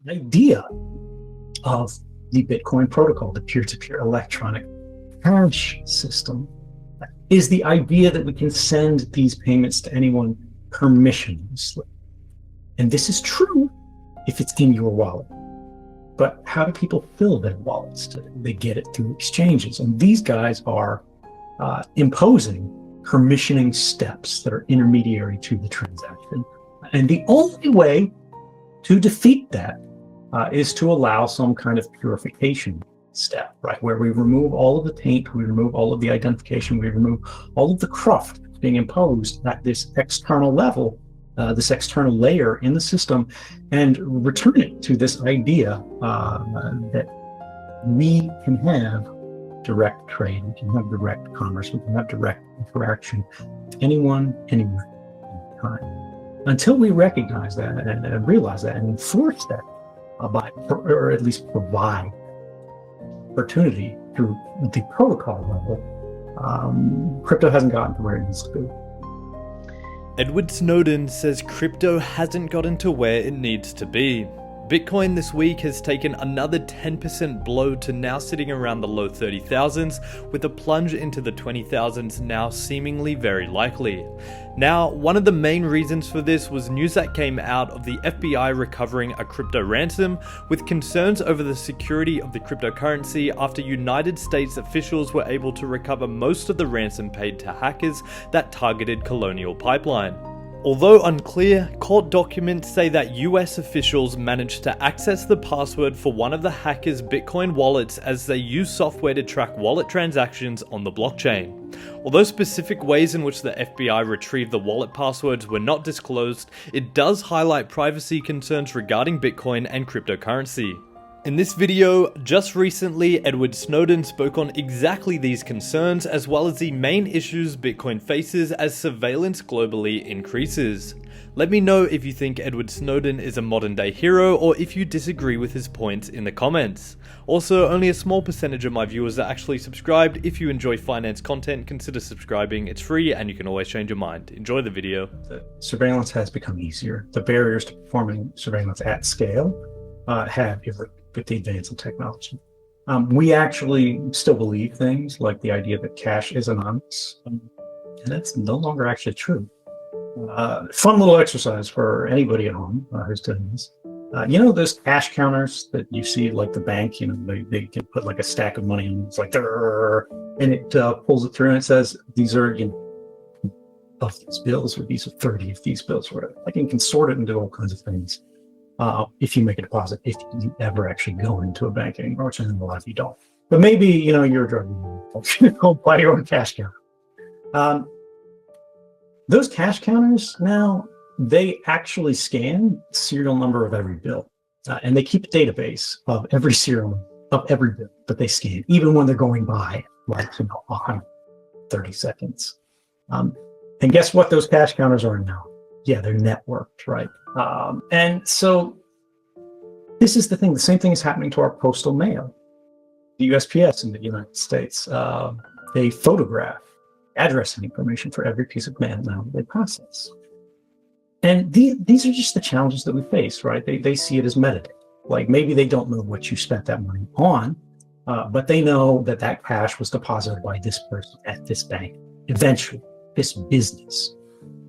The idea of the Bitcoin protocol, the peer-to-peer electronic cash system, is the idea that we can send these payments to anyone permissionlessly. And this is true if it's in your wallet. But how do people fill their wallets? They get it through exchanges. And these guys are imposing permissioning steps that are intermediary to the transaction. And the only way to defeat that is to allow some kind of purification step, right? Where we remove all of the taint, we remove all of the identification, we remove all of the cruft being imposed at this external level, this external layer in the system, and return it to this idea that we can have direct trade, we can have direct commerce, we can have direct interaction with anyone, anywhere, anytime. Until we recognize that and realize that and enforce that, or at least provide opportunity through the protocol level, crypto hasn't gotten to where it needs to be. Edward Snowden says crypto hasn't gotten to where it needs to be. Bitcoin this week has taken another 10% blow to now sitting around the low 30,000s, with a plunge into the 20,000s now seemingly very likely. Now, one of the main reasons for this was news that came out of the FBI recovering a crypto ransom, with concerns over the security of the cryptocurrency after United States officials were able to recover most of the ransom paid to hackers that targeted Colonial Pipeline. Although unclear, court documents say that US officials managed to access the password for one of the hackers' Bitcoin wallets as they used software to track wallet transactions on the blockchain. Although specific ways in which the FBI retrieved the wallet passwords were not disclosed, it does highlight privacy concerns regarding Bitcoin and cryptocurrency. In this video, just recently, Edward Snowden spoke on exactly these concerns, as well as the main issues Bitcoin faces as surveillance globally increases. Let me know if you think Edward Snowden is a modern day hero, or if you disagree with his points in the comments. Also, only a small percentage of my viewers are actually subscribed. If you enjoy finance content, consider subscribing. It's free and you can always change your mind. Enjoy the video. The surveillance has become easier. The barriers to performing surveillance at scale have with the advance in technology. We actually still believe things like the idea that cash is anonymous, and that's no longer actually true. Fun little exercise for anybody at home who's doing this. You know those cash counters that you see at like the bank, you know, they can put like a stack of money in, it's like, and it pulls it through and it says, these are, you know, of these bills, or these are 30 of these bills, or whatever. Like you can sort it into all kinds of things. If you make a deposit, if you ever actually go into a bank anymore, which in a lot of you don't. But maybe, you know, you're a drug dealer, go buy your own cash counter. Those cash counters now, they actually scan the serial number of every bill. And they keep a database of every serial of every bill that they scan, even when they're going by, like, you know, 130 seconds. And guess what those cash counters are now? Yeah, they're networked, right? And so this is the thing. The same thing is happening to our postal mail. The USPS in the United States, they photograph addressing information for every piece of mail now they process. And these are just the challenges that we face, right? They see it as metadata. Like maybe they don't know what you spent that money on, but they know that that cash was deposited by this person at this bank, eventually, this business.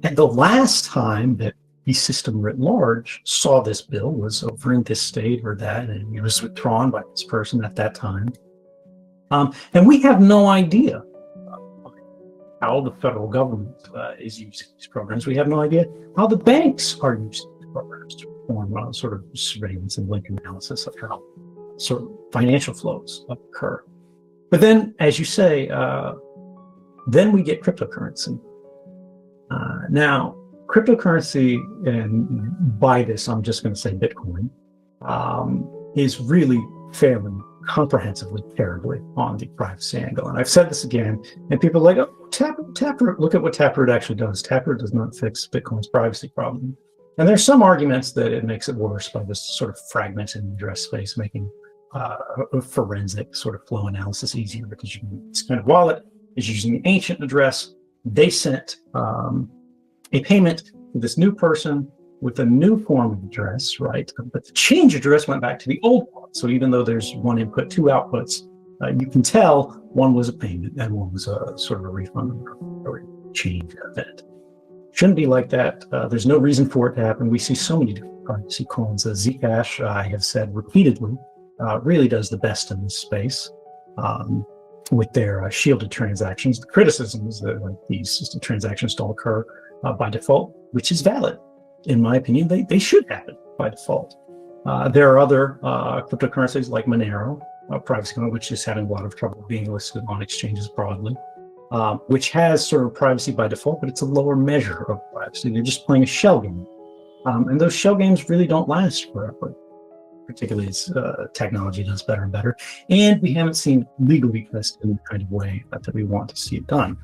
And the last time that the system writ large saw this bill was over in this state or that, and it was withdrawn by this person at that time. And we have no idea how the federal government is using these programs. We have no idea how the banks are using these programs to perform sort of surveillance and link analysis of how sort of financial flows occur. But then, as you say, then we get cryptocurrency. Now, cryptocurrency, and by this I'm just going to say Bitcoin, is really failing comprehensively, terribly on the privacy angle. And I've said this again, and people are like, oh, Taproot, look at what Taproot actually does. Taproot does not fix Bitcoin's privacy problem. And there's some arguments that it makes it worse by this sort of fragmented address space, making a forensic sort of flow analysis easier, because you can spend a wallet is using the ancient address. They sent a payment to this new person. with a new form of address, right? But the change address went back to the old one. So even though there's one input, two outputs, you can tell one was a payment and one was a sort of a refund or a change event. Shouldn't be like that. There's no reason for it to happen. We see so many different privacy coins. Zcash, I have said repeatedly, really does the best in this space with their shielded transactions. The criticism is that like these transactions don't occur by default, which is valid. In my opinion, they should happen by default. There are other cryptocurrencies like Monero, privacy coin, which is having a lot of trouble being listed on exchanges broadly, which has sort of privacy by default, but it's a lower measure of privacy. They're just playing a shell game. And those shell games really don't last forever, particularly as technology does better and better. And we haven't seen legally tested in the kind of way that we want to see it done.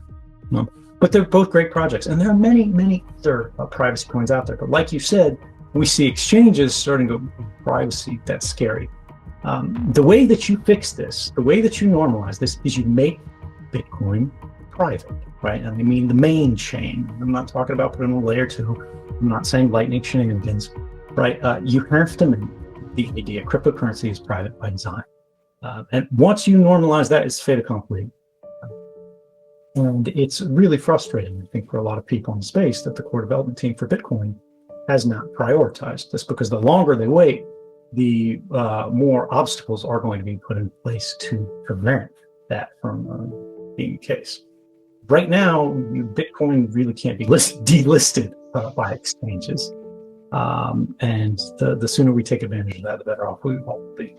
But they're both great projects. And there are many, many other privacy coins out there. But like you said, we see exchanges starting to go privacy. That's scary. The way that you fix this, the way that you normalize this is you make Bitcoin private, right? And I mean the main chain. I'm not talking about putting a layer 2. I'm not saying lightning shenanigans, right? You have to make the idea cryptocurrency is private by design. And once you normalize that, it's fait accompli. And it's really frustrating, I think, for a lot of people in the space that the core development team for Bitcoin has not prioritized this, because the longer they wait, the more obstacles are going to be put in place to prevent that from being the case. Right now, Bitcoin really can't be delisted by exchanges. And the sooner we take advantage of that, the better off we will be.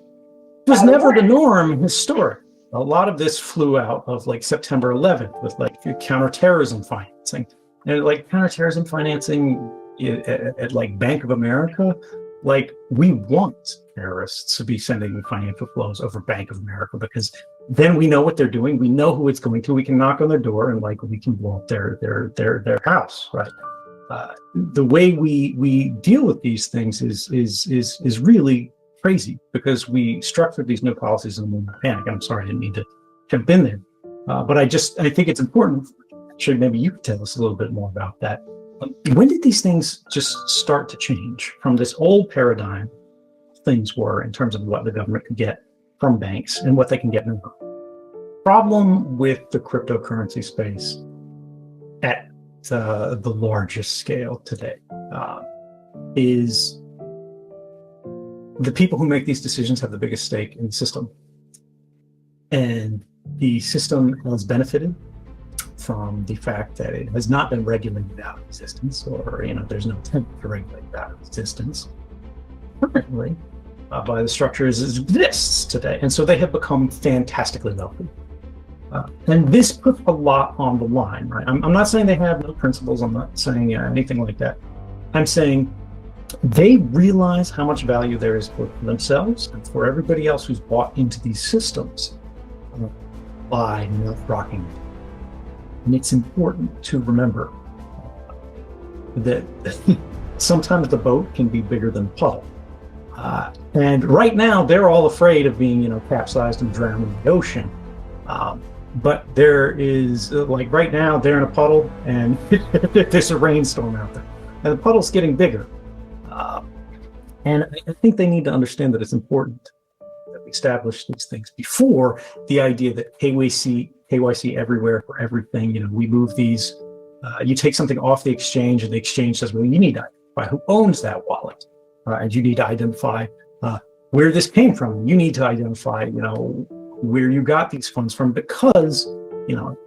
It was never the norm historically. A lot of this flew out of like September 11th with like counterterrorism financing. And like counterterrorism financing at like Bank of America, like we want terrorists to be sending financial flows over Bank of America, because then we know what they're doing. We know who it's going to. We can knock on their door and like we can blow up their house, right? The way we deal with these things is really crazy, because we structured these new policies in the panic. I'm sorry, I didn't mean to jump in there, but I think it's important. Actually, maybe you could tell us a little bit more about that. When did these things just start to change from this old paradigm? Things were in terms of what the government could get from banks and what they can get now. Problem with the cryptocurrency space at the largest scale today is the people who make these decisions have the biggest stake in the system. And the system has benefited from the fact that it has not been regulated out of existence, or there's no attempt to regulate it out of existence currently by the structures as it exists today. And so they have become fantastically wealthy. And this puts a lot on the line, right? I'm not saying they have no principles. I'm not saying anything like that. I'm saying they realize how much value there is for themselves and for everybody else who's bought into these systems by not rocking it. And it's important to remember that sometimes the boat can be bigger than the puddle. And right now, they're all afraid of being, capsized and drowned in the ocean. But there is, like right now, they're in a puddle and there's a rainstorm out there. And the puddle's getting bigger. And I think they need to understand that it's important that we establish these things before the idea that KYC everywhere for everything. We move these, you take something off the exchange and the exchange says, well, you need to identify who owns that wallet. And you need to identify where this came from. You need to identify, where you got these funds from, because,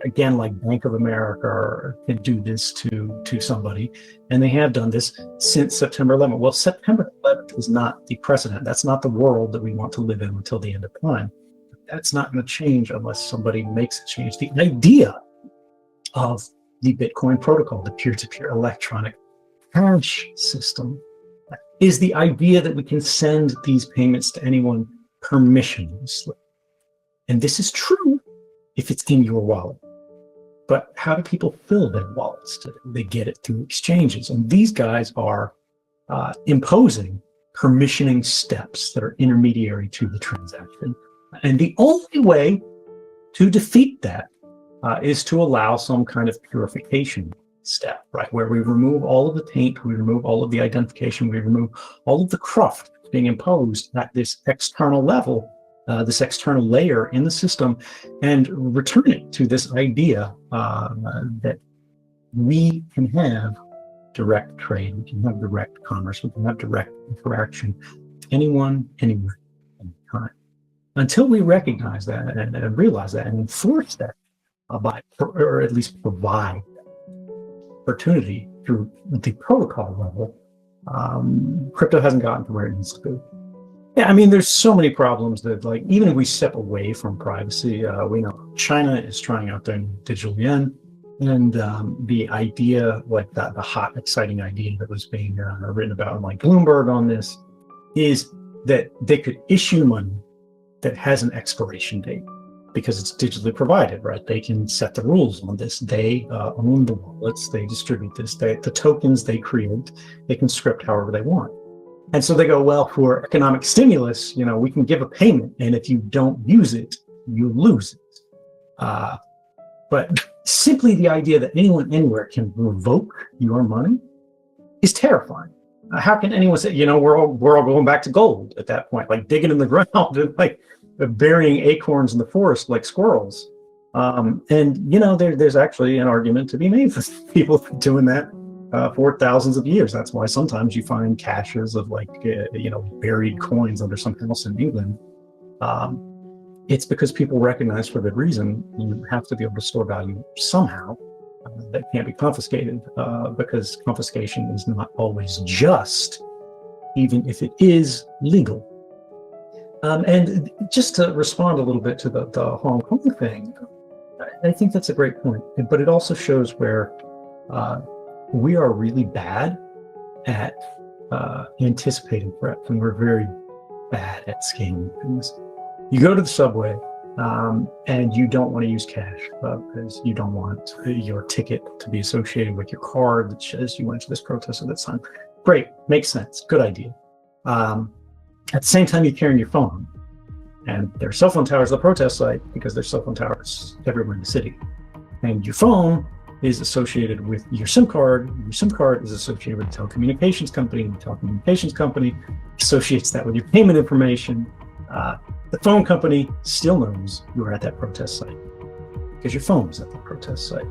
again, like Bank of America can do this to somebody, and they have done this since September 11th. Well, September 11th is not the precedent. That's not the world that we want to live in until the end of time. That's not going to change unless somebody makes a change. The idea of the Bitcoin protocol, the peer-to-peer electronic cash system, is the idea that we can send these payments to anyone permissionlessly. And this is true if it's in your wallet. But how do people fill their wallets today? They get it through exchanges. And these guys are imposing permissioning steps that are intermediary to the transaction. And the only way to defeat that is to allow some kind of purification step, right? Where we remove all of the taint, we remove all of the identification, we remove all of the cruft being imposed at this external level, this external layer in the system, and return it to this idea that we can have direct trade, we can have direct commerce, we can have direct interaction with anyone, anywhere, anytime. Until we recognize that and realize that and enforce that or at least provide opportunity through the protocol level, crypto hasn't gotten to where it needs to be. Yeah, I mean, there's so many problems that, like, even if we step away from privacy, we know China is trying out their digital yuan, and the idea, like the hot, exciting idea that was being written about in like Bloomberg on this, is that they could issue money that has an expiration date because it's digitally provided, right? They can set the rules on this. They own the wallets, they distribute this, the tokens they create, they can script however they want. And so they go, well, for economic stimulus, you know, we can give a payment, and if you don't use it, you lose it. But simply the idea that anyone anywhere can revoke your money is terrifying. How can anyone say, you know, we're all going back to gold at that point, like digging in the ground and like burying acorns in the forest like squirrels? And, you know, there's actually an argument to be made for people doing that for thousands of years. That's why sometimes you find caches of like, you know, buried coins under some house in England. It's because people recognize, for good reason, you have to be able to store value somehow that can't be confiscated, because confiscation is not always just, even if it is legal. And just to respond a little bit to the Hong Kong thing, I think that's a great point, but it also shows where we are really bad at anticipating threats, and we're very bad at scaling things. You go to the subway and you don't want to use cash because you don't want your ticket to be associated with your card that says you went to this protest at this time. Great, makes sense, good idea. At the same time, you're carrying your phone, and there are cell phone towers at the protest site because there's cell phone towers everywhere in the city. And your phone is associated with your SIM card. Your SIM card is associated with the telecommunications company, and the telecommunications company associates that with your payment information. The phone company still knows you were at that protest site because your phone was at the protest site.